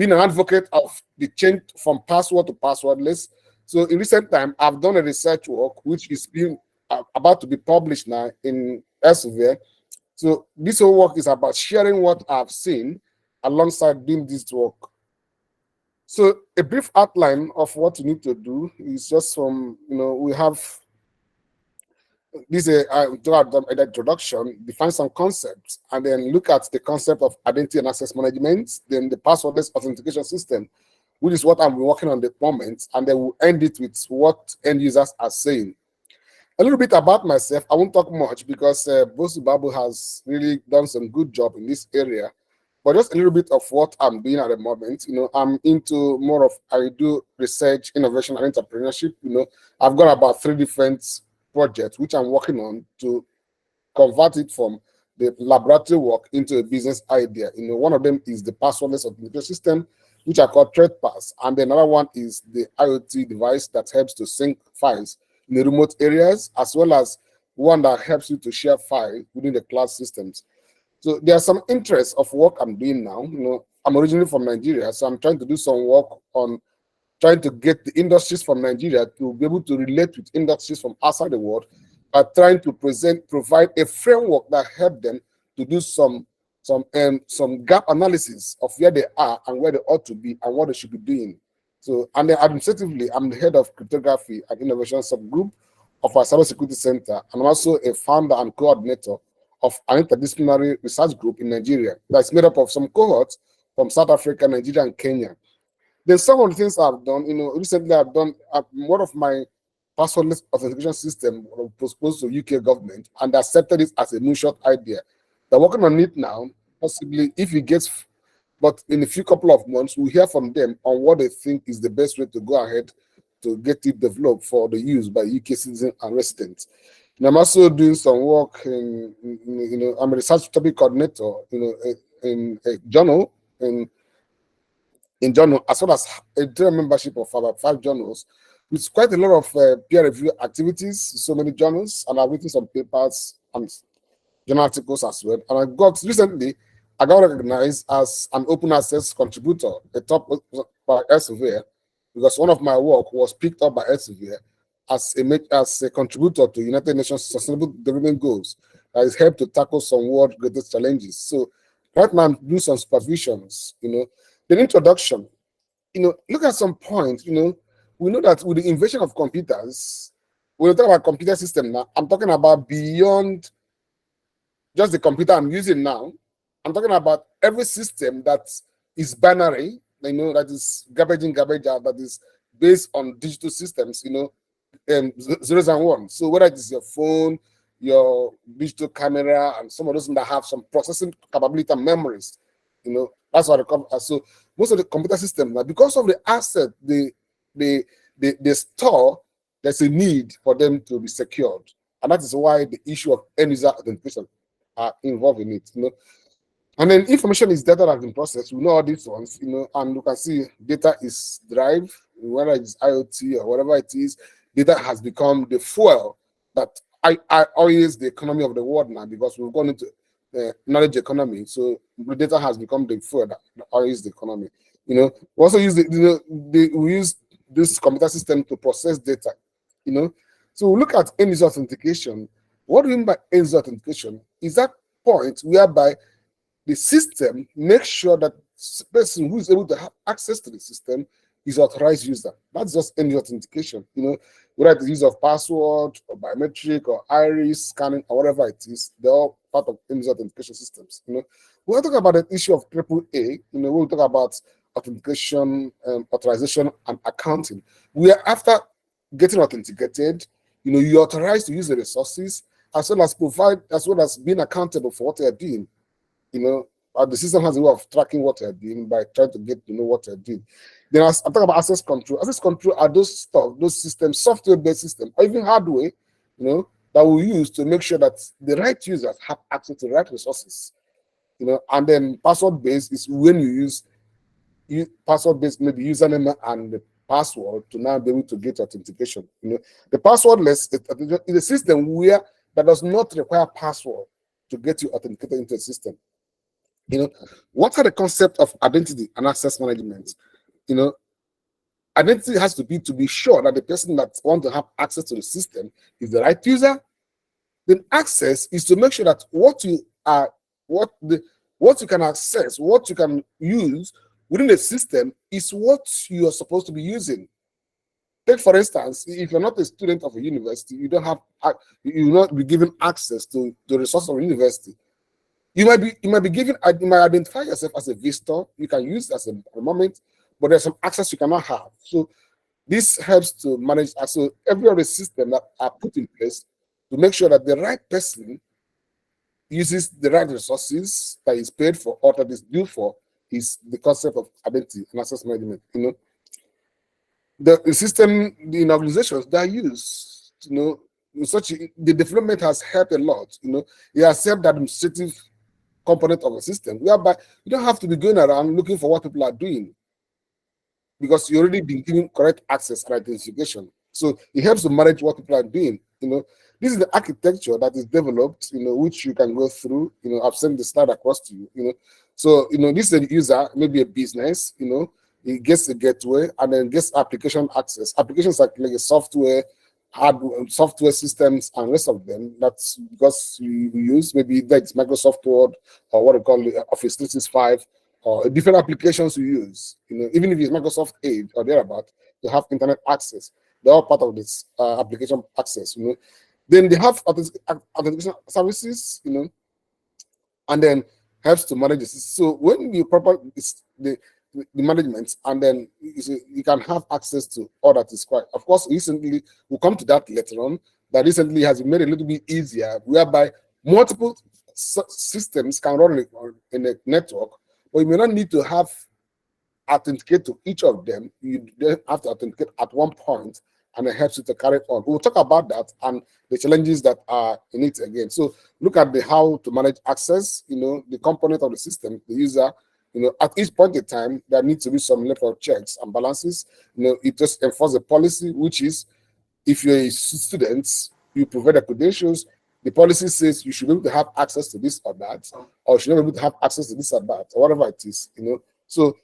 been an advocate of the change from password to passwordless. So in recent time, I've done a research work which is being about to be published now in Elsevier. So this whole work is about sharing what I've seen alongside doing this work. So a brief outline of what you need to do is just from, we have this introduction, define some concepts, and then look at the concept of identity and access management, then the passwordless authentication system, which is what I'm working on at the moment, and then we'll end it with what end users are saying. A little bit about myself. I won't talk much because Bosubabu has really done some good job in this area, but just a little bit of what I'm doing at the moment. I'm into more of, I do research, innovation, and entrepreneurship. I've got about 3 different projects which I'm working on to convert it from the laboratory work into a business idea. One of them is the passwordless authentication system, which I call ThreadPass, and then another one is the IoT device that helps to sync files in the remote areas, as well as one that helps you to share files within the cloud systems. So there's some interest of work I'm doing now. I'm originally from Nigeria, so I'm trying to do some work on trying to get the industries from Nigeria to be able to relate with industries from outside the world, by trying to provide a framework that help them to do some gap analysis of where they are and where they ought to be and what they should be doing. So, and then administratively, I'm the head of cryptography and innovation subgroup of our cybersecurity center, and I'm also a founder and coordinator of an interdisciplinary research group in Nigeria that's made up of some cohorts from South Africa, Nigeria, and Kenya. Then some of the things I've done, recently I've done one of my passwordless authentication system proposed to UK government, and they accepted it as a moonshot idea. They're working on it now, possibly if it gets, but in a few couple of months, we'll hear from them on what they think is the best way to go ahead to get it developed for the use by UK citizens and residents. And I'm also doing some work I'm a research topic coordinator, in a journal, in journal, as well as a general membership of about 5 journals, with quite a lot of peer review activities, so many journals, and I've written some papers and journal articles as well. And recently, I got recognized as an open access contributor, a top by Elsevier, because one of my work was picked up by Elsevier as a contributor to United Nations Sustainable Development Goals that is helped to tackle some world greatest challenges. So right now I'm doing some supervisions, The introduction, look at some points, we know that with the invention of computers, when we talk about computer system now, I'm talking about beyond just the computer I'm using now. I'm talking about every system that is binary, that is garbage in, garbage out, that is based on digital systems, zeros and ones. So whether it is your phone, your digital camera, and some of those that have some processing capability and memories, that's what so most of the computer systems now, because of the asset they store, there's a need for them to be secured, and that is why the issue of end user authentication are involved in it. And then information is data that has been processed. We know all these ones, and you can see data is derived, whether it's IoT or whatever it is. Data has become the fuel that oils the economy of the world now, because we've gone into the knowledge economy. So the data has become the fuel that oils the economy. We also use we use this computer system to process data. So we look at end user authentication. What do we mean by end user authentication? Is that point whereby the system makes sure that the person who is able to have access to the system is authorized user. That's just end user authentication. Whether it's the use of password or biometric or iris scanning or whatever it is, they're all part of end user authentication systems. We'll talk about the issue of AAA. We'll talk about authentication, authorization, and accounting. Where after getting authenticated, you're authorized to use the resources as well as being accountable for what they're doing. The system has a way of tracking what they're doing by trying to get to know what they're doing. Then I'm talking about access control. Access control are those systems, software-based systems, or even hardware, that we use to make sure that the right users have access to the right resources. And then password-based is when you use password-based, maybe username and the password to now be able to get authentication. The passwordless is a system that does not require password to get you authenticated into the system. You know, what are the concept of identity and access management? You know, identity has to be sure that the person that wants to have access to the system is the right user. Then access is to make sure that what you can access, what you can use within the system is what you are supposed to be using. Take for instance, if you're not a student of a university, you don't have, you will not be given access to the resources of a university. You might be given, you might identify yourself as a visitor. You can use it as a moment, but there's some access you cannot have. So this helps to manage. So every other system that are put in place to make sure that the right person uses the right resources that is paid for or that is due for is the concept of identity and access management. You know, the system in organizations that are used, you know, the development has helped a lot. You know, it has helped the administrative component of the system, whereby you don't have to be going around looking for what people are doing because you already been given correct access and identification. So it helps to manage what people are doing. You know, this is the architecture that is developed, you know, which you can go through. You know, I've sent the slide across to you. You know, so you know, this is a user, maybe a business. You know, it gets a gateway and then gets application access. Applications like a software, hardware, software systems, and rest of them. That's because you use maybe that's Microsoft Word or what we call Office 365 or different applications you use. You know, even if it's Microsoft Edge or thereabout, you have internet access. They're all part of this application access. You know, then they have authentication services. You know, and then helps to manage this. So when you the management, and then you can have access to all that is quite. Of course, recently we'll come to that later on. That recently has been made a little bit easier, whereby multiple systems can run in a network, but you may not need to have authenticate to each of them. You have to authenticate at one point, and it helps you to carry it on. We'll talk about that and the challenges that are in it again. So look at the how to manage access. You know, the component of the system, the user. You know, at each point in time, there needs to be some level of checks and balances. You know, it just enforces a policy, which is if you're a student, you provide the credentials. The policy says you should be able to have access to this or that, or you should not be able to have access to this or that, or whatever it is. You know, so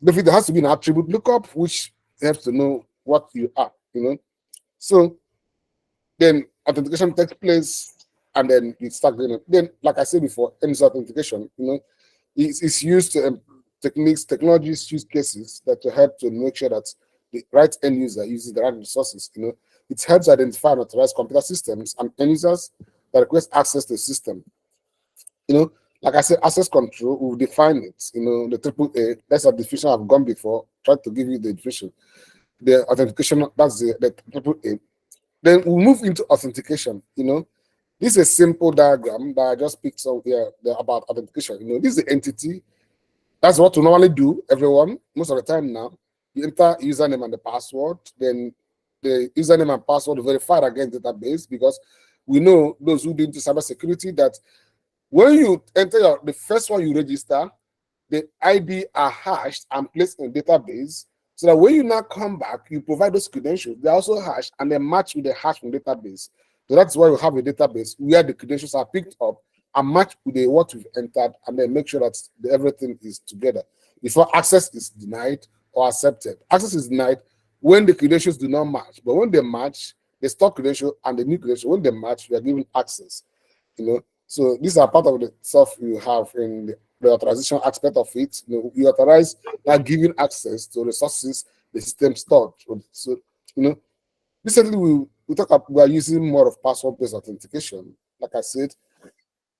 there has to be an attribute lookup, which helps to know what you are. You know, so then authentication takes place, and then you start doing it. Then, like I said before, end authentication. You know. It's used to technologies, use cases that to help to make sure that the right end user uses the right resources. You know, it helps identify and authorize computer systems and end users that request access to the system. You know, like I said, access control, we'll define it. You know, the AAA, that's a definition I've gone before, try to give you the definition. The authentication, that's the AAA. Then we'll move into authentication. You know, this is a simple diagram that I just picked up here about authentication. You know, this is the entity. That's what we normally do, everyone, most of the time now. You enter username and the password, then the username and password are verified against database, because we know, those who do into cybersecurity, that when you enter the first one you register, the ID are hashed and placed in a database, so that when you now come back, you provide those credentials. They're also hashed and they match with the hash from database. So that's why we have a database where the credentials are picked up and matched with what we've entered, and then make sure that everything is together before access is denied or accepted. Access is denied when the credentials do not match, but when they match, the stock credential and the new credential, when they match, we are given access. You know, so these are part of the stuff you have in the authorization aspect of it. You know, you authorize by giving access to resources the system stored. So you know, recently we are using more of password-based authentication. Like I said,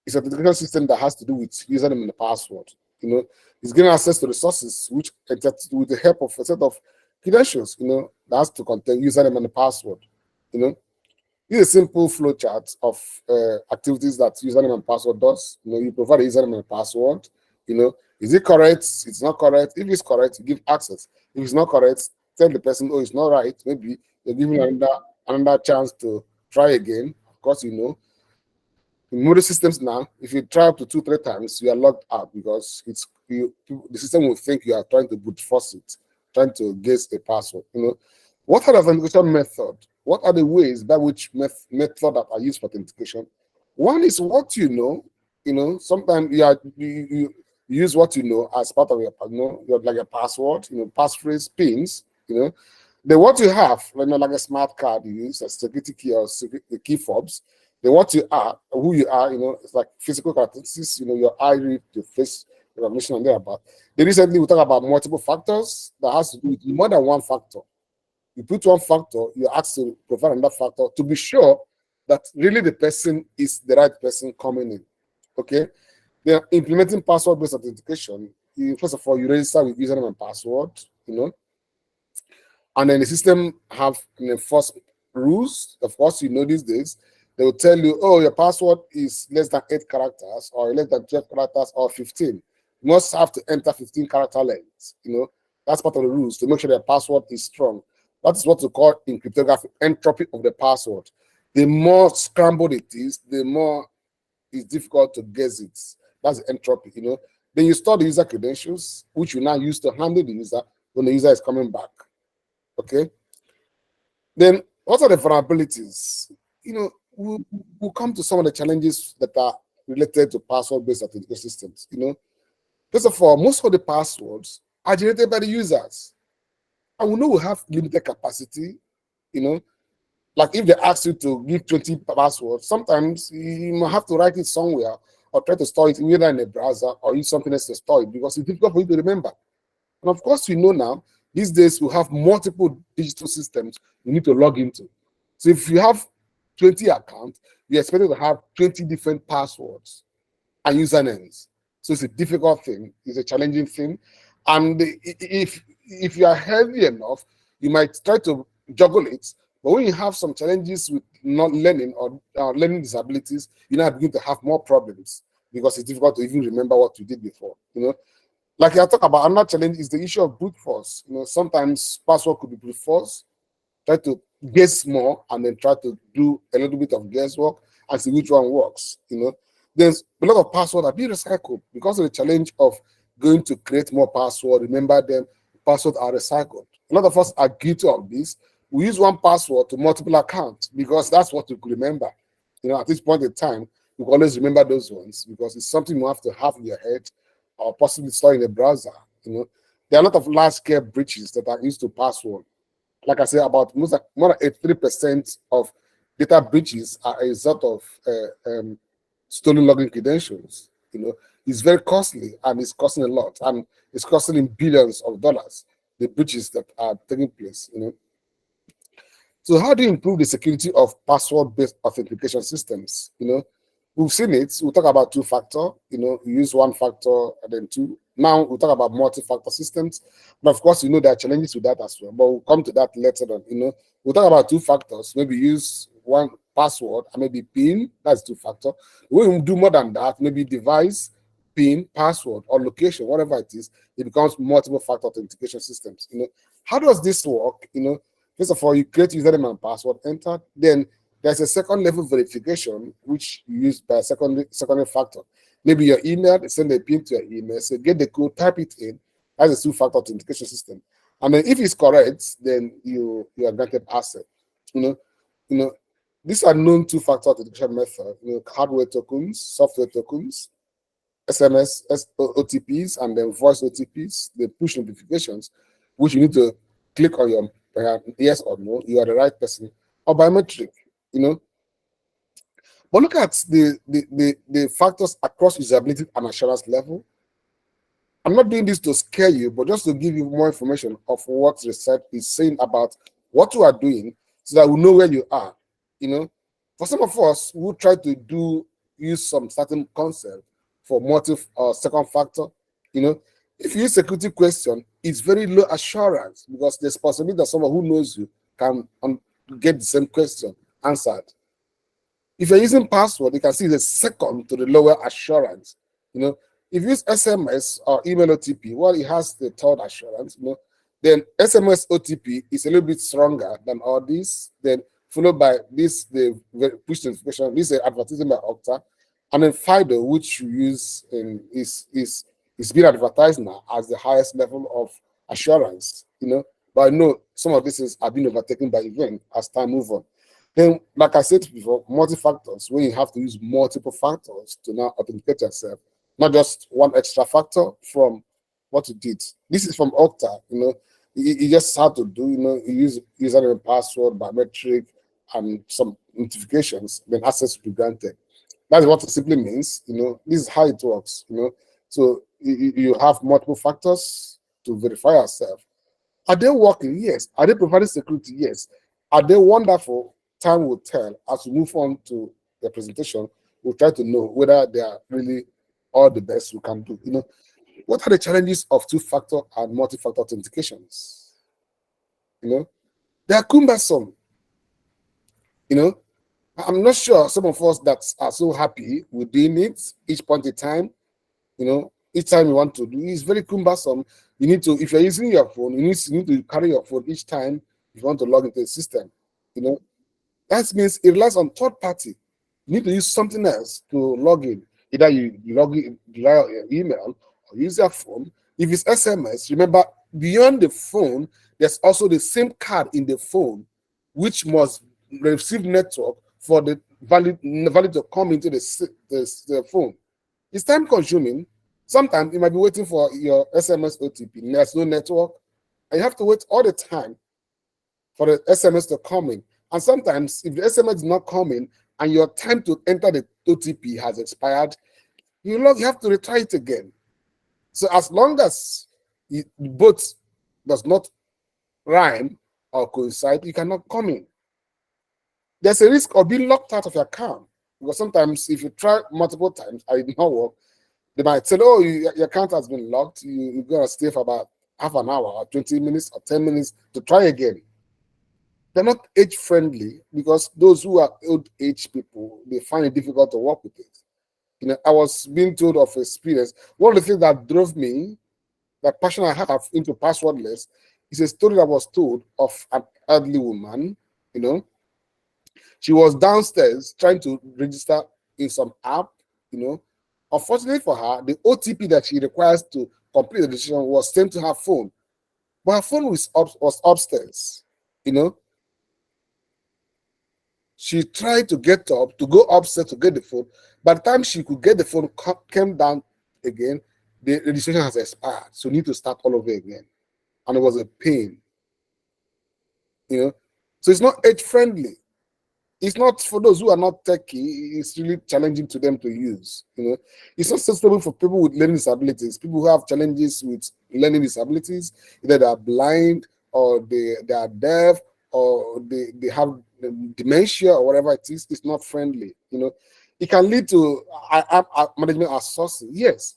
it's an authentication system that has to do with username and the password. You know, it's giving access to resources which with the help of a set of credentials, you know, that has to contain username and the password. You know, it's a simple flow chart of activities that username and password does. You know, you provide a username and password. You know, is it correct? It's not correct. If it's correct, you give access. If it's not correct, tell the person, oh, it's not right. Maybe you're giving another chance to try again. Of course, you know, in modern systems now, if you try up to 2-3 times, you are locked out, because the system will think you are trying to brute force it, trying to guess a password. You know, what are the authentication method? What are the ways by which method that are used for authentication? One is what you know. You know, sometimes You use what you know as part of your, your like a password, passphrase, pins, Then what you have, like a smart card, you use a security key or security key fobs. Then what you are, who you are, it's like physical characteristics, your eye read, your face recognition, and thereabout. Then recently we talk about multiple factors that has to do with more than one factor. You put one factor, you're asked to provide another factor to be sure that really the person is the right person coming in. Okay. Then implementing password-based authentication. First of all, you register with username and password, and then the system have enforced rules. Of course, these days, they will tell you, oh, your password is less than 8 characters or less than 12 characters or 15. You must have to enter 15 character lengths. That's part of the rules to make sure the password is strong. That's what we call in cryptography entropy of the password. The more scrambled it is, the more it's difficult to guess it. That's entropy, Then you store the user credentials, which you now use to handle the user when the user is coming back. Okay. Then what are the vulnerabilities? We'll come to some of the challenges that are related to password-based authentication systems. First of all, most of the passwords are generated by the users. And we know we have limited capacity, like if they ask you to give 20 passwords, sometimes you might have to write it somewhere or try to store it either in a browser or use something else to store it because it's difficult for you to remember. And of course, now, these days we have multiple digital systems you need to log into. So if you have 20 accounts, you're expected to have 20 different passwords and usernames. So it's a difficult thing, it's a challenging thing. And if you are healthy enough, you might try to juggle it. But when you have some challenges with not learning or learning disabilities, you now begin to have more problems because it's difficult to even remember what you did before. Like I talk about, another challenge is the issue of brute force. Sometimes password could be brute force. Try to guess more and then try to do a little bit of guesswork and see which one works. There's a lot of passwords that be recycled because of the challenge of going to create more passwords. Remember them, passwords are recycled. A lot of us are guilty of this. We use one password to multiple accounts because that's what we could remember. At this point in time, we can always remember those ones because it's something you have to have in your head or possibly store in a browser. There are a lot of large-scale breaches that are used to password. Like I said, about more than 83% of data breaches are a result of stolen login credentials. It's very costly and it's costing a lot, and it's costing in billions of dollars, the breaches that are taking place. So how do you improve the security of password-based authentication systems? We've seen it. We'll talk about two-factor. We use one factor and then two. Now we'll talk about multi-factor systems. But of course, there are challenges with that as well. But we'll come to that later on. We'll talk about two factors. Maybe use one password and maybe PIN. That's two-factor. When we do more than that, maybe device, PIN, password, or location, whatever it is, it becomes multiple-factor authentication systems. How does this work? First of all, you create username and password, enter. Then there's a second level verification, which you use by a secondary factor. Maybe your email, send a PIN to your email, so get the code, type it in. That's a two-factor authentication system. And then if it's correct, then you are granted access. These are known two-factor authentication methods. Hardware tokens, software tokens, SMS, OTPs, and then voice OTPs, the push notifications, which you need to click on your yes or no, you are the right person, or biometric, But look at the factors across usability and assurance level. I'm not doing this to scare you, but just to give you more information of what research is saying about what you are doing so that we know where you are. For some of us who try to use some certain concept for second factor, if you use security question, it's very low assurance because there's possibility that someone who knows you can get the same question answered. If you're using password, you can see the second to the lower assurance. If you use SMS or email OTP, well, it has the third assurance. Then SMS OTP is a little bit stronger than all these. Then followed by this, the push notification. This is advertisement by Okta, and then FIDO, which you use is being advertised now as the highest level of assurance. But I know some of these are being overtaken by event as time moves on. Then, like I said before, multi-factors, when you have to use multiple factors to now authenticate yourself, not just one extra factor from what you did. This is from Okta, you know, you just have to do, you know, you use username, password, biometric, and some notifications, then access will be granted. That's what it simply means, you know, this is how it works, you know. So you have multiple factors to verify yourself. Are they working? Yes. Are they providing security? Yes. Are they wonderful? Time will tell. As we move on to the presentation, we'll try to know whether they are really all the best we can do. You know, what are the challenges of two-factor and multi-factor authentications? You know, they are cumbersome. You know, I'm not sure some of us that are so happy with doing it each point in time. You know, each time you want to do, it's very cumbersome. You need to, if you're using your phone, you need to carry your phone each time if you want to log into the system. You know, that means it relies on third party. You need to use something else to log in. Either you log in via your email or use your phone. If it's SMS, remember, beyond the phone, there's also the SIM card in the phone, which must receive network for the valid to come into the phone. It's time consuming. Sometimes you might be waiting for your SMS OTP. There's no network, and you have to wait all the time for the SMS to come in. And sometimes, if the SMS is not coming and your time to enter the OTP has expired, you have to retry it again. So as long as both does not rhyme or coincide, you cannot come in. There's a risk of being locked out of your account, because sometimes if you try multiple times and it did not work, they might say, oh, your account has been locked. You're going to stay for about half an hour or 20 minutes or 10 minutes to try again. They're not age-friendly, because those who are old age people, they find it difficult to work with it. You know, I was being told of experience. One of the things that drove me, that passion I have into Passwordless, is a story that was told of an elderly woman. You know, she was downstairs trying to register in some app. You know, unfortunately for her, the OTP that she requires to complete the registration was sent to her phone, but her phone was upstairs. You know, she tried to get up, to go upstairs to get the phone. By the time she could get the phone, came down again, the registration has expired. So you need to start all over again. And it was a pain. You know, so it's not age-friendly. It's not for those who are not techie, it's really challenging to them to use. You know, it's not suitable for people with learning disabilities, people who have challenges with learning disabilities, either they are blind or they are deaf or they have dementia or whatever it is. It's not friendly. You know, it can lead to management outsourcing. Yes.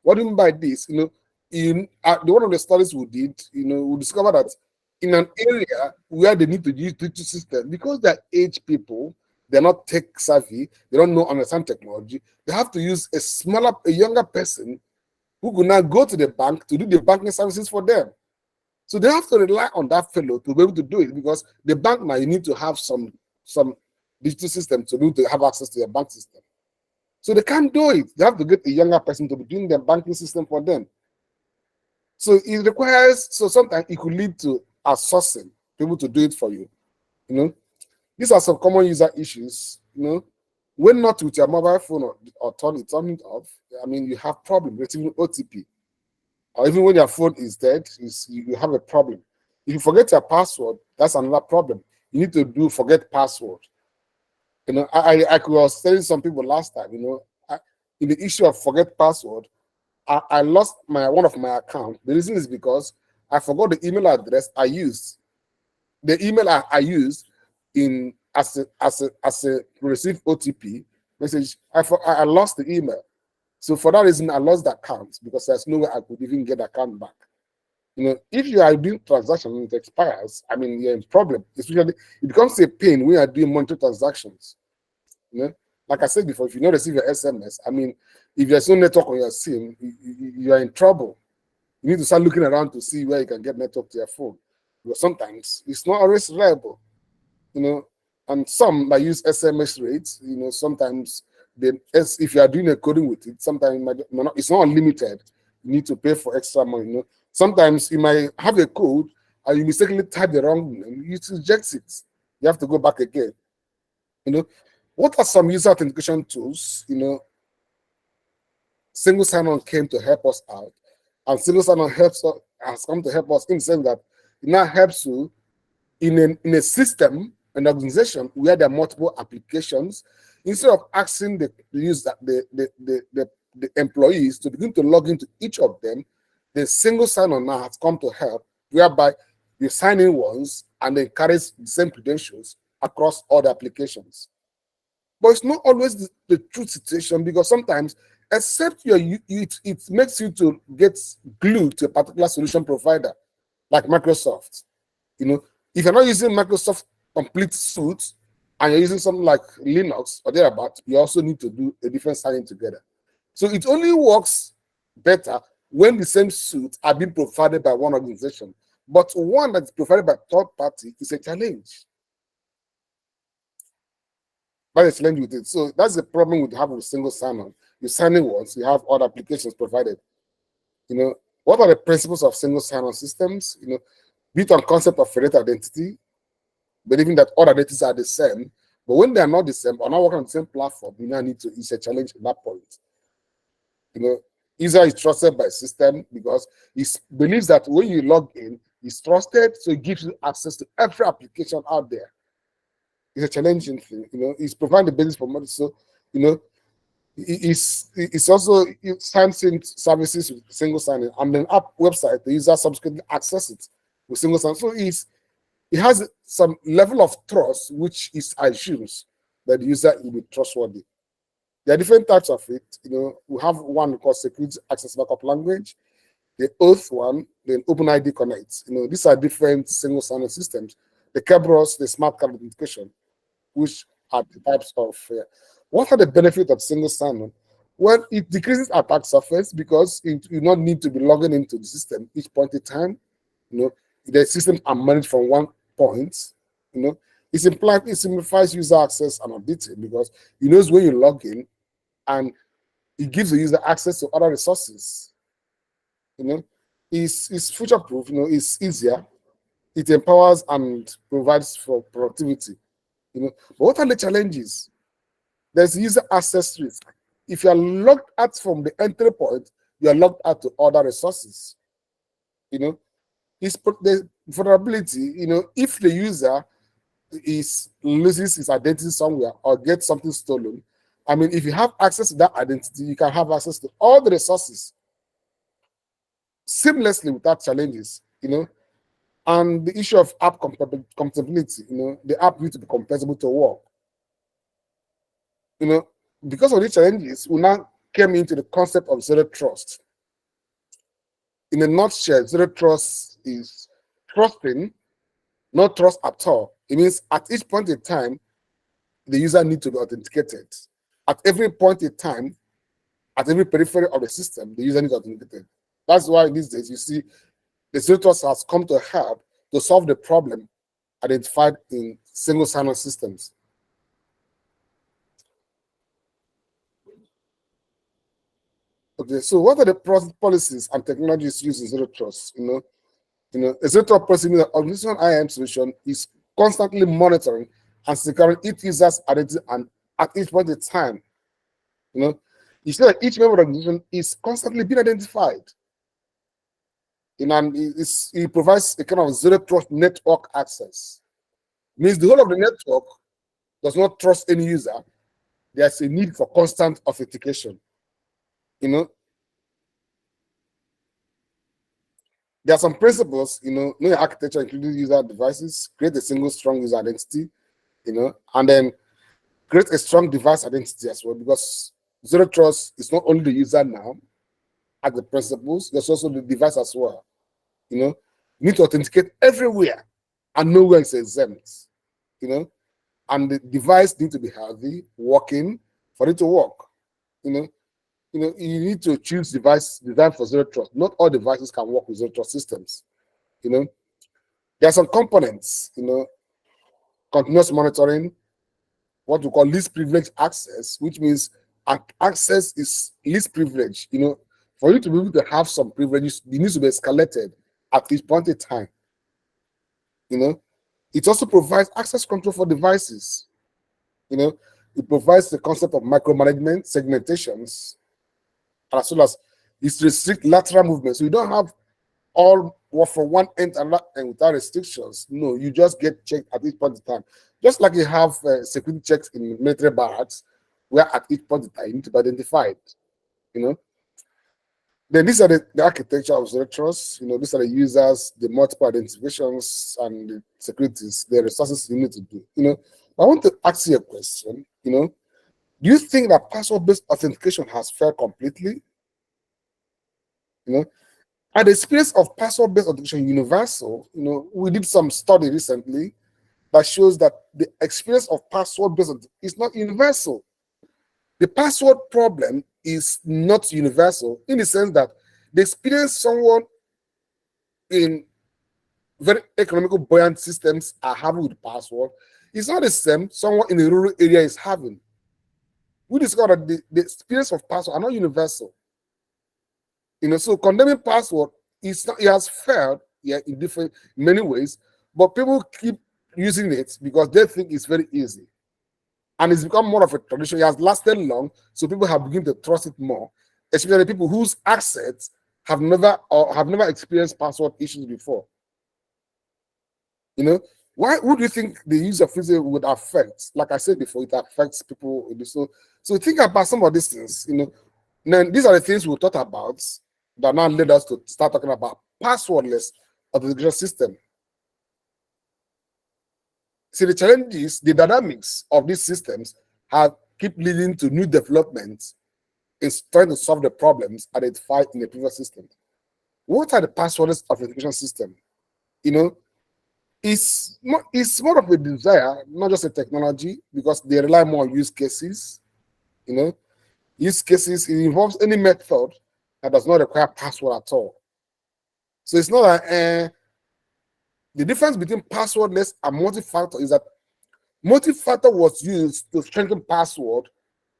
What do you mean by this? You know, one of the studies we did, you know, we discovered that in an area where they need to use digital system, because they're age people, they're not tech savvy, they don't understand technology, they have to use a younger person who could now go to the bank to do the banking services for them. So they have to rely on that fellow to be able to do it, because the bank now, you need to have some digital system to be able to have access to your bank system. So they can't do it. They have to get a younger person to be doing the banking system for them. So it requires, so sometimes it could lead to outsourcing people to do it for you. You know, these are some common user issues. You know, when not with your mobile phone or turn it off, I mean, you have problem receiving OTP. Or even when your phone is dead, you have a problem. If you forget your password, that's another problem. You need to do forget password. You know, I was telling some people last time, you know, in the issue of forget password, I lost one of my account. The reason is because I forgot the email address I used. The email I used in as a receive OTP message, I lost the email. So for that reason, I lost the account, because there's no way I could even get the account back. You know, if you are doing transaction and it expires, I mean, you're in problem. Especially, it becomes a pain when you are doing monetary transactions. You know, like I said before, if you don't receive your SMS, I mean, if there's no network on your SIM, you are in trouble. You need to start looking around to see where you can get network to your phone, because sometimes it's not always reliable. You know, and some might use SMS rates. You know, sometimes if you are doing a coding with it, sometimes it's not unlimited. You need to pay for extra money. You know, sometimes you might have a code and you mistakenly type the wrong name. You reject it. You have to go back again. You know, what are some user authentication tools? You know, single sign-on came to help us out, and single sign-on has come to help us in the sense that it now helps you in a system, an organization where there are multiple applications. Instead of asking the employees to begin to log into each of them, the single sign-on now has come to help, whereby you sign in once and then carries the same credentials across all the applications. But it's not always the true situation, because sometimes, except it makes you to get glued to a particular solution provider, like Microsoft. You know, if you're not using Microsoft complete suite and you're using something like Linux or thereabout, you also need to do a different signing together. So it only works better when the same suite are being provided by one organization. But one that's provided by third party is a challenge. That's a challenge with it. So that's the problem we have with single sign-on. You sign in once, you have other applications provided. You know, what are the principles of single sign-on systems? You know, built on concept of federated identity, believing that all identities are the same, but when they are not the same or not working on the same platform, you now need to, it's a challenge at that point. You know, user is trusted by system because he believes that when you log in, he's trusted, so it gives you access to every application out there. It's a challenging thing, you know. It's providing the basis for money, so you know, it's also signs in services with single sign-in, and then app website the user subsequently access it with single sign. So it has some level of trust, which is assumes that the user will be trustworthy. There are different types of it. You know, we have one called Security Access Backup Language, the Oath one, then OpenID Connect. You know, these are different single sign-on systems. The Kerberos, the Smart Card Authentication, which are the types of. What are the benefits of single sign-on? Well, it decreases attack surface because you do not need to be logging into the system each point in time. You know, the systems are managed from one point. You know, it simplifies user access and auditing because it knows when you log in, and it gives the user access to other resources. You know, it's future-proof. You know, it's easier. It empowers and provides for productivity. You know, but what are the challenges? There's user access risk. If you are logged out from the entry point, you are logged out to other resources. You know, the vulnerability. You know, if the user loses his identity somewhere or gets something stolen, I mean, if you have access to that identity, you can have access to all the resources seamlessly without challenges. You know, and the issue of app compatibility. You know, the app needs to be compatible to work. You know, because of these challenges, we now came into the concept of zero trust. In a nutshell, zero trust is trusting, not trust at all. It means at each point in time, the user needs to be authenticated. At every point in time, at every periphery of the system, the user needs to be authenticated. That's why these days you see the zero trust has come to help to solve the problem identified in single sign-on systems. Okay, so what are the policies and technologies used in zero trust? You know, a zero trust policy means that organization IAM solution is constantly monitoring and securing each user's identity and at each point in time. You know, you see that each member of the organization is constantly being identified. You know, and it provides a kind of zero trust network access. It means the whole of the network does not trust any user. There's a need for constant authentication. You know, there are some principles, you know your architecture, including user devices, create a single strong user identity, you know, and then create a strong device identity as well, because zero trust is not only the user now as the principles, there's also the device as well. You know, you need to authenticate everywhere and nowhere is exempt, you know, and the device needs to be healthy, working for it to work. You need to choose device designed for zero trust. Not all devices can work with zero trust systems. You know, there are some components, you know, continuous monitoring, what we call least privilege access, which means access is least privilege. You know, for you to be able to have some privileges, it needs to be escalated at each point in time. You know, it also provides access control for devices. You know, it provides the concept of micromanagement, segmentations, as well as it restricts lateral movement. So you don't have all from one end to another end without restrictions. No, you just get checked at each point in time. Just like you have security checks in military barracks, where at each point in time you need to be identified. You know. Then these are the architecture of structures. You know, these are the users, the multiple identifications, and the securities, the resources you need to do. You know, I want to ask you a question. You know, do you think that password-based authentication has failed completely? You know, are the experience of password-based authentication universal? You know, we did some study recently that shows that the experience of password-based is not universal. The password problem is not universal in the sense that the experience someone in very economical buoyant systems are having with password is not the same someone in a rural area is having. We discovered that the experience of password are not universal. You know, so condemning password is not, it has failed, yeah, in many ways, but people keep using it because they think it's very easy. And it's become more of a tradition. It has lasted long, so people have begun to trust it more, especially people whose assets have never experienced password issues before. You know, why would you think the use of physical would affect? Like I said before, it affects people. So think about some of these things. You know, then these are the things we thought about that now led us to start talking about passwordless authentication system. See, the challenges, the dynamics of these systems keep leading to new developments in trying to solve the problems identified in the previous system. What are the passwordless authentication system? You know, it's more of a desire, not just a technology, because they rely more on use cases. You know, use cases, it involves any method that does not require password at all. So it's not that the difference between passwordless and multi-factor is that multi-factor was used to strengthen password,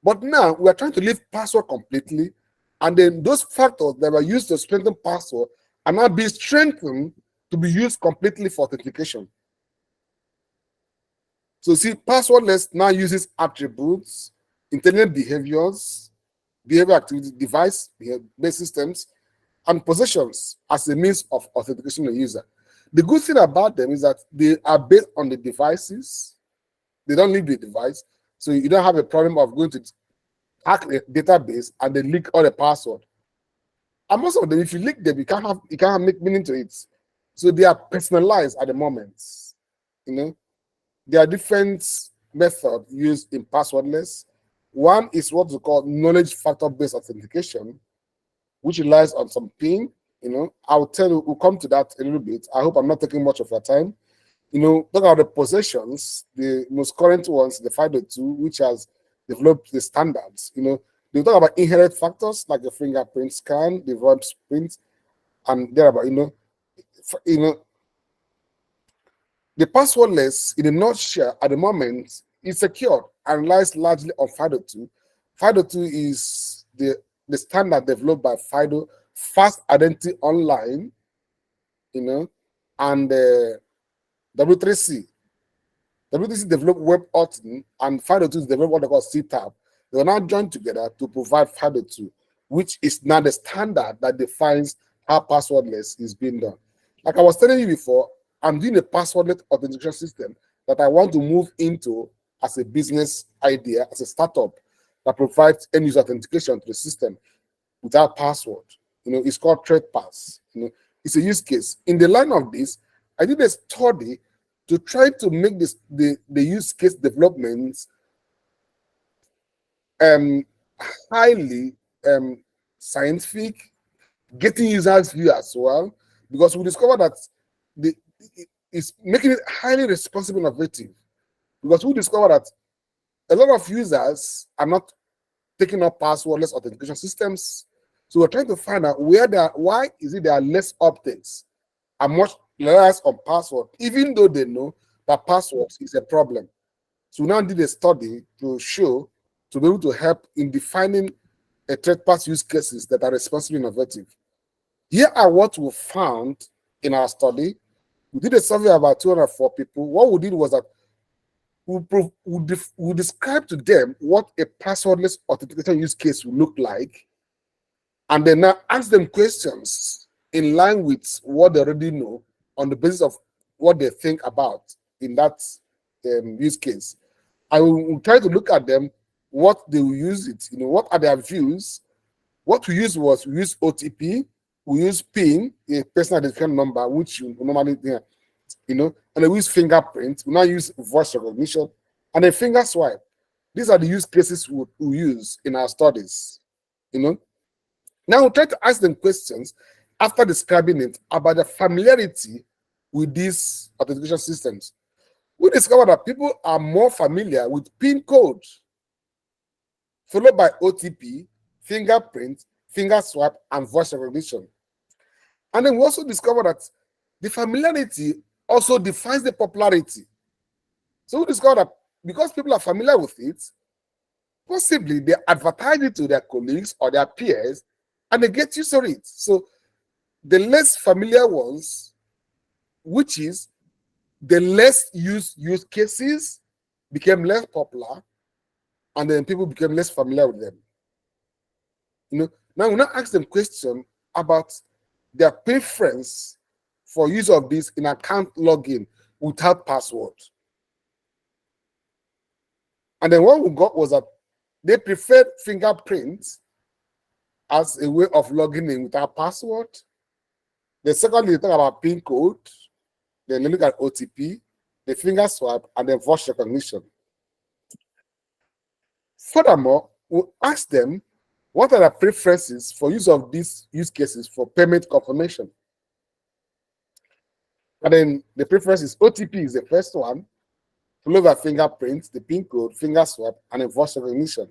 but now we are trying to leave password completely, and then those factors that were used to strengthen password are now being strengthened to be used completely for authentication. So see, passwordless now uses attributes, intelligent behaviors, behavior activity, device-based systems, and possessions as a means of authentication of the user. The good thing about them is that they are based on the devices. They don't leave the device, so you don't have a problem of going to hack the database and then leak all the password. And most of them, if you leak them, you can't make meaning to it. So they are personalized at the moment. You know, there are different methods used in passwordless. One is what we call knowledge factor-based authentication, which relies on some PIN. You know, I'll tell you, we'll come to that a little bit. I hope I'm not taking much of your time. You know, talk about the possessions, the most current ones, the 5.2, which has developed the standards. You know, they talk about inherent factors like the fingerprint scan, the VoIP print, and thereabout. You know, the passwordless, in a nutshell, at the moment, is secured and relies largely on 5.2. 5.2 is the standard developed by FIDO, Fast Identity Online, you know, and W3C. W3C developed WebAuthn, and 5.2 developed what they call CTAB. They were now joined together to provide 5.2, which is now the standard that defines how passwordless is being done. Like I was telling you before, I'm doing a passwordless authentication system that I want to move into as a business idea, as a startup that provides end-user authentication to the system without password. You know, it's called TradePass. You know, it's a use case. In the line of this, I did a study to try to make this the use case developments highly scientific, getting users' view as well, because we discovered that it's making it highly responsible and innovative. Because we discovered that a lot of users are not taking up passwordless authentication systems. So we're trying to find out why is it there are less updates and much less on password, even though they know that passwords is a problem. So we now did a study to be able to help in defining a third-party use cases that are responsibly innovative. Here are what we found in our study. We did a survey of about 204 people. What we did was that we describe to them what a passwordless authentication use case will look like. and then now ask them questions in line with what they already know on the basis of what they think about in that use case. I will try to look at them, what they will use it, what are their views. What we used was, we use OTP, we use PIN, a personal identification number, which you normally, and we use fingerprint, we now use voice recognition, and then finger swipe. These are the use cases we use in our studies, Now we'll try to ask them questions after describing it about the familiarity with these authentication systems. We discovered that people are more familiar with PIN code, followed by OTP, fingerprint, finger swipe, and voice recognition. And then we also discovered that the familiarity also defines the popularity. So we discovered that because people are familiar with it, possibly they advertise it to their colleagues or their peers, and they get used to it. So the less familiar ones, which is the less used use cases, became less popular, and then people became less familiar with them. Now we now ask them questions about their preference for use of this in account login without password. And then what we got was that they preferred fingerprints as a way of logging in without password. The secondly, they talk about PIN code, then they look at OTP, the finger swipe, and then voice recognition. Furthermore, we ask them what are the preferences for use of these use cases for payment confirmation. And then the preference is OTP is the first one, followed by fingerprints, the PIN code, finger swipe, and then voice recognition.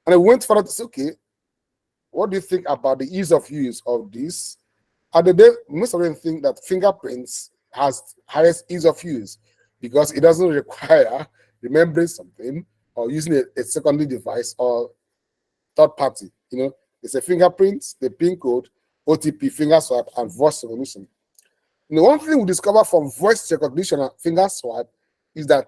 And I went further to say, okay, what do you think about the ease of use of this? And then most of them think that fingerprints has highest ease of use because it doesn't require remembering something or using a secondary device or third party. It's a fingerprint, the PIN code, OTP, finger swipe, and voice recognition. One thing we discover from voice recognition and finger swipe is that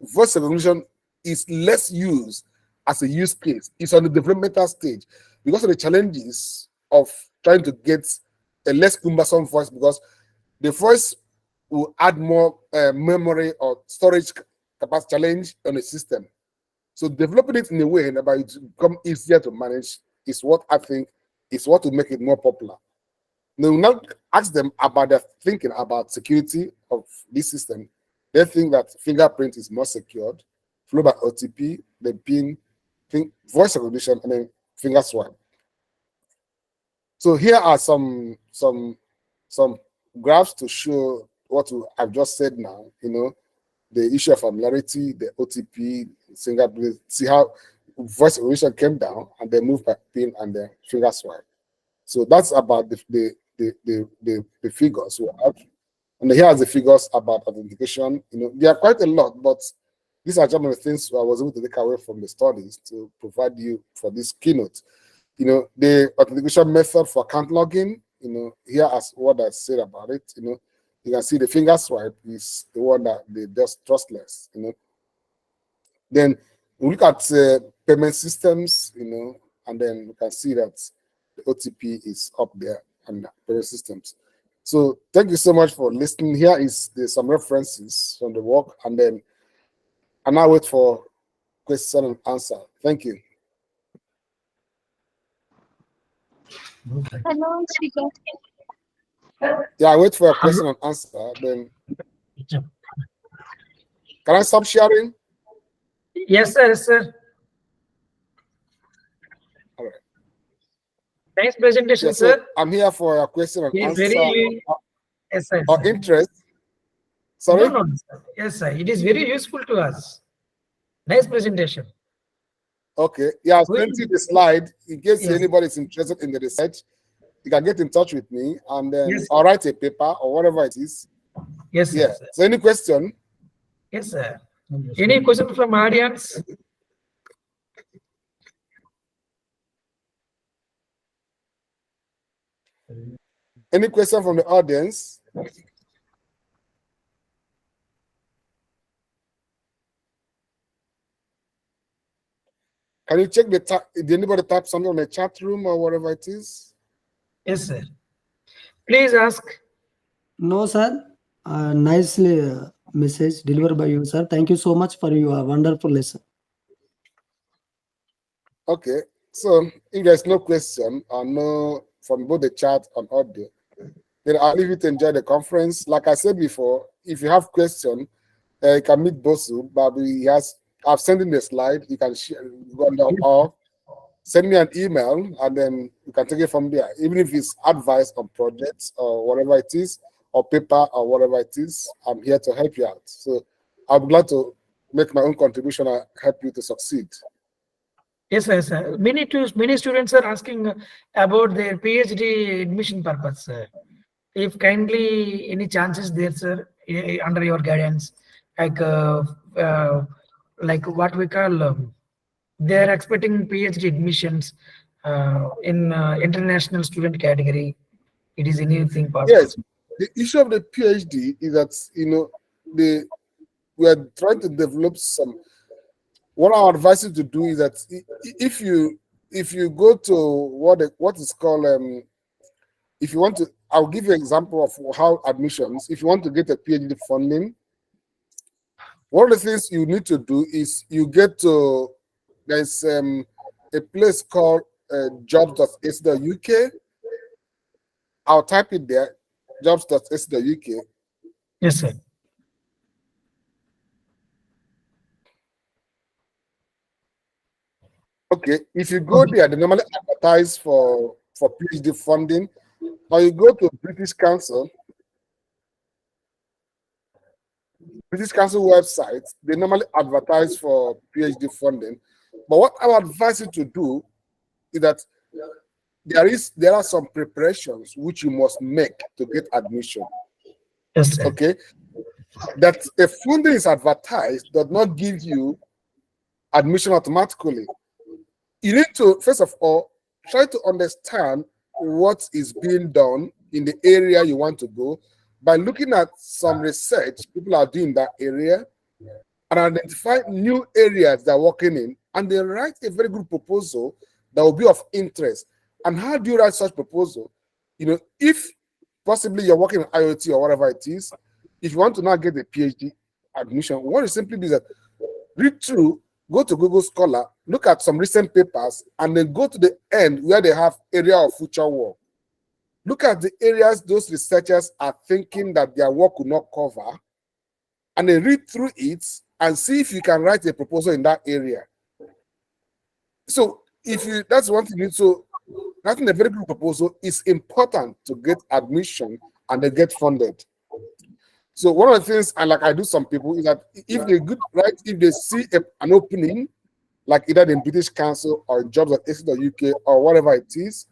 voice recognition is less used as a use case. It's on the developmental stage because of the challenges of trying to get a less cumbersome voice, because the voice will add more memory or storage capacity challenge on the system. So developing it in a way that it will become easier to manage is what I think is what will make it more popular. Now, we now ask them about their thinking about security of this system. They think that fingerprint is more secured, followed by OTP, the PIN, voice recognition, and then finger swipe. So here are some graphs to show what I've just said now. The issue of familiarity, the OTP, fingerprint. See how voice recognition came down and then moved by PIN and then finger swipe. So that's about the figures we have. And here are the figures about authentication. There are quite a lot, but these are some of the things I was able to take away from the studies to provide you for this keynote. The authentication method for account login, here as what I said about it, you can see the finger swipe is the one that they just trustless, Then we look at payment systems, and then we can see that the OTP is up there and payment systems. So thank you so much for listening. Here is some references from the work, and then I now wait for question and answer. Thank you. Hello, speaker. Yeah, I wait for a question and answer. Then can I stop sharing? Yes, sir. Yes, sir. All right. Nice presentation, Yeah, sir. so I'm here for a question and answer. Yes, sir. Or interest. Sorry? No, sir. Yes, sir. It is very useful to us. Nice presentation. Okay. Yeah, I'll send you the slide in case anybody is interested in the research. You can get in touch with me, and then I'll write a paper or whatever it is. Yes, sir. Yeah. So any question? Yes, sir. Any question from audience? Any question from the audience? Can you check the did anybody type something on the chat room or whatever it is? Yes, sir. Please ask. No, sir. Nicely message delivered by you, sir. Thank you so much for your wonderful lesson. Okay, so if there's no question or no from both the chat and audio, then I'll leave you to enjoy the conference. Like I said before, if you have question, you can meet Bosubabu. I've sent him the slide. You can share, go down, or send me an email, and then you can take it from there. Even if it's advice on projects or whatever it is, or paper or whatever it is, I'm here to help you out. So I'm glad to make my own contribution and help you to succeed. Yes, sir. Many students are asking about their PhD admission purpose, sir. If kindly any chances there, sir, under your guidance, like what we call, they are expecting PhD admissions in international student category. It is anything possible? Yes, the issue of the PhD is that we are trying to develop some. What I advise you to do is that if you go to what is called if you want to, I'll give you an example of how admissions. If you want to get a PhD funding, one of the things you need to do is you get to, there's a place called jobs.ac.uk. I'll type it there, jobs.ac.uk. Yes, sir. Okay, if you go there, they normally advertise for PhD funding, or you go to British Council website, they normally advertise for PhD funding. But what I would advise you to do is that there are some preparations which you must make to get admission. Yes, sir. Okay, that if funding is advertised does not give you admission automatically. You need to, first of all, try to understand what is being done in the area you want to go by looking at some research people are doing in that area and identify new areas they're working in, and they write a very good proposal that will be of interest. And how do you write such proposal? If possibly you're working in IoT or whatever it is, if you want to now get a PhD admission, what you simply do is that read through, go to Google Scholar, look at some recent papers, and then go to the end where they have area of future work. Look at the areas those researchers are thinking that their work could not cover, and then read through it and see if you can write a proposal in that area. So that's one thing. So writing a very good proposal is important to get admission and they get funded. So one of the things, and like I do some people, is that if they see an opening, like either in British Council or jobs.ac.uk or whatever it is,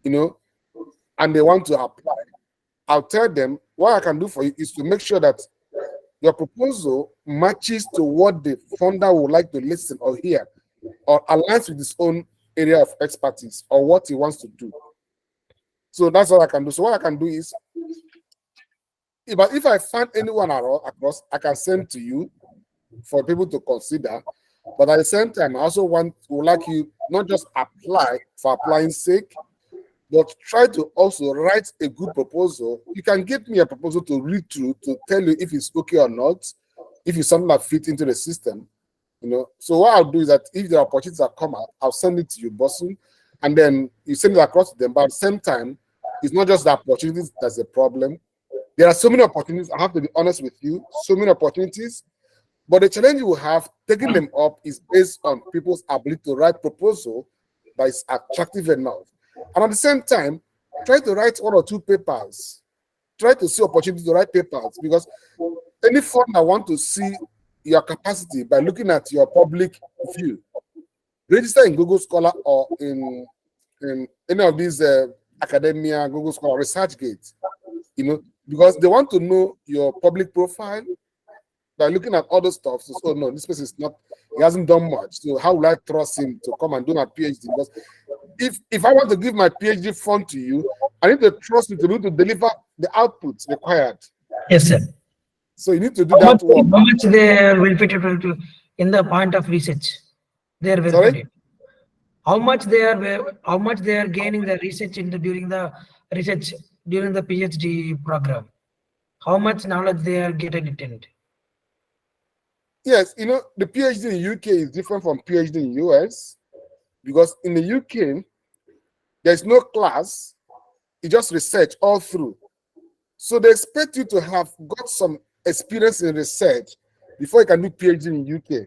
and they want to apply, I'll tell them what I can do for you is to make sure that your proposal matches to what the funder would like to listen or hear, or aligns with his own area of expertise or what he wants to do. So that's what I can do. So what I can do is, if I find anyone across, I can send to you for people to consider. But at the same time, I also would like you not just apply for applying's sake, but try to also write a good proposal. You can get me a proposal to read through to tell you if it's okay or not, if it's something that fits into the system. So what I'll do is that if the opportunities that come out, I'll send it to you, Bosun, and then you send it across to them. But at the same time, it's not just the opportunities that's the problem. There are so many opportunities. I have to be honest with you, so many opportunities. But the challenge you will have taking them up is based on people's ability to write proposal that is attractive enough. And at the same time, try to write 1 or 2 papers. Try to see opportunities to write papers, because any firm that want to see your capacity by looking at your public view, register in Google Scholar or in any of these academia, Google Scholar, ResearchGate, because they want to know your public profile by looking at other stuff. So, oh no, this person is not, he hasn't done much. So how will I trust him to come and do my PhD? Because if I want to give my PhD fund to you, I need to trust you to be able to deliver the outputs required. Yes, sir. So you need to do that work. How much they are well fitted to in the point of research? They are well fitted. how much they are gaining the research during the PhD program? How much knowledge they are getting it? Yes, the PhD in UK is different from PhD in US, because in the UK, there's no class, it's just research all through. So they expect you to have got some experience in research before you can do PhD in UK.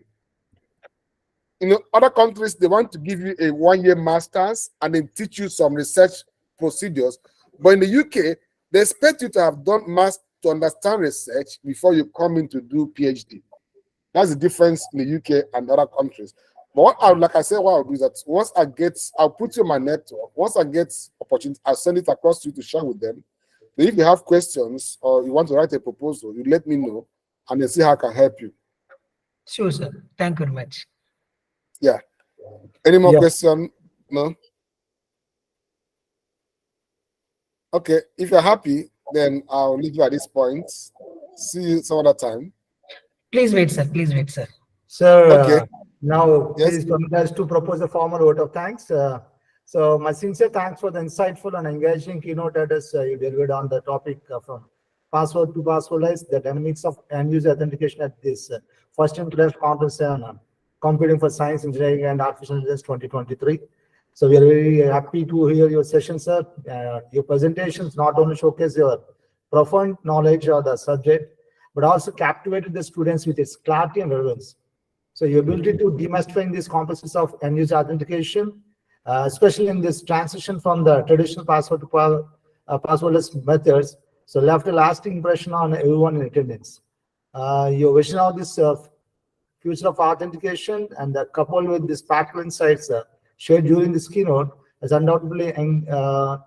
In other countries, they want to give you a 1-year master's and then teach you some research procedures. But in the UK, they expect you to have done math to understand research before you come in to do PhD. That's the difference in the UK and other countries. But what I like I said, what I'll do is that once I'll put you on my network. Once I get opportunity, I'll send it across to you to share with them. Then if you have questions or you want to write a proposal, you let me know and then see how I can help you. Sure, sir. Thank you very much. Yeah. Any more questions? No? Okay. If you're happy, then I'll leave you at this point. See you some other time. Please wait, sir. Please wait, sir. Sir, Okay. Now Yes. please permit us to propose a formal vote of thanks. So my sincere thanks for the insightful and engaging keynote address you delivered on the topic from password to passwordless, the dynamics of end-user authentication at this first international conference on computing for science, engineering, and artificial intelligence 2023. So we are very happy to hear your session, sir. Your presentations not only showcase your profound knowledge of the subject, but also captivated the students with its clarity and relevance. So your ability to demystify these complexes of end-user authentication, especially in this transition from the traditional password to passwordless methods, so left a lasting impression on everyone in attendance. Your vision of this future of authentication and coupled with this practical insights shared during this keynote has undoubtedly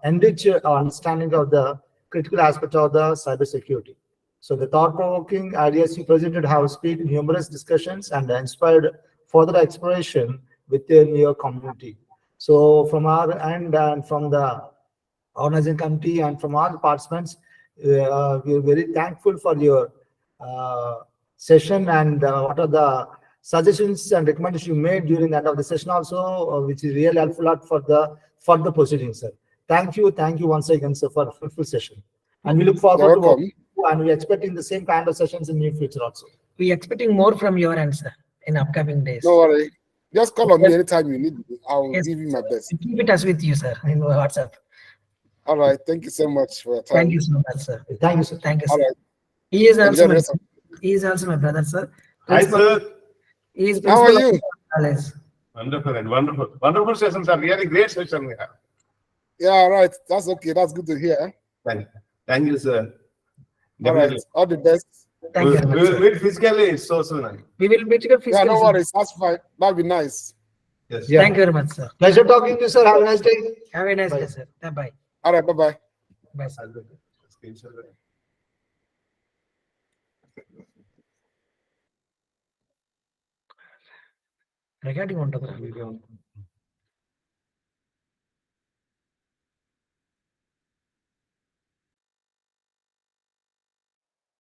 enriched our understanding of the critical aspect of the cybersecurity. So the thought-provoking ideas you presented have spearheaded numerous discussions and inspired further exploration within your community. So from our end and from the organizing committee and from all the participants, we are very thankful for your session and what are the suggestions and recommendations you made during the end of the session also, which is really helpful for the further proceedings, sir. Thank you once again, sir, for a fruitful session. And we look forward to working, and we're expecting the same kind of sessions in the near future also. We're expecting more from your end, sir, in upcoming days. No worry. Just call on me anytime you need me. I'll give you my best. Keep it as with you, sir, in WhatsApp. All right. Thank you so much for your time. Thank you so much, sir. Thank you, sir. Thank you, sir. All right. He is also Enjoy my brother, sir. Hi, sir. He is How are you? Wonderful and wonderful. Wonderful sessions are really great session we have. Yeah, all right. That's okay. That's good to hear. Thank you, sir. All right. All the best. Thank you very much, We will sir. meet physically so soon. We will meet you physically. Yeah, no worries. That's fine. That'd be nice. Yes. Yeah. Thank you very much, sir. Pleasure talking to you, sir. Have a nice day. Have a nice Bye. day, sir. Bye. All right. Bye-bye. Bye, sir. Recording on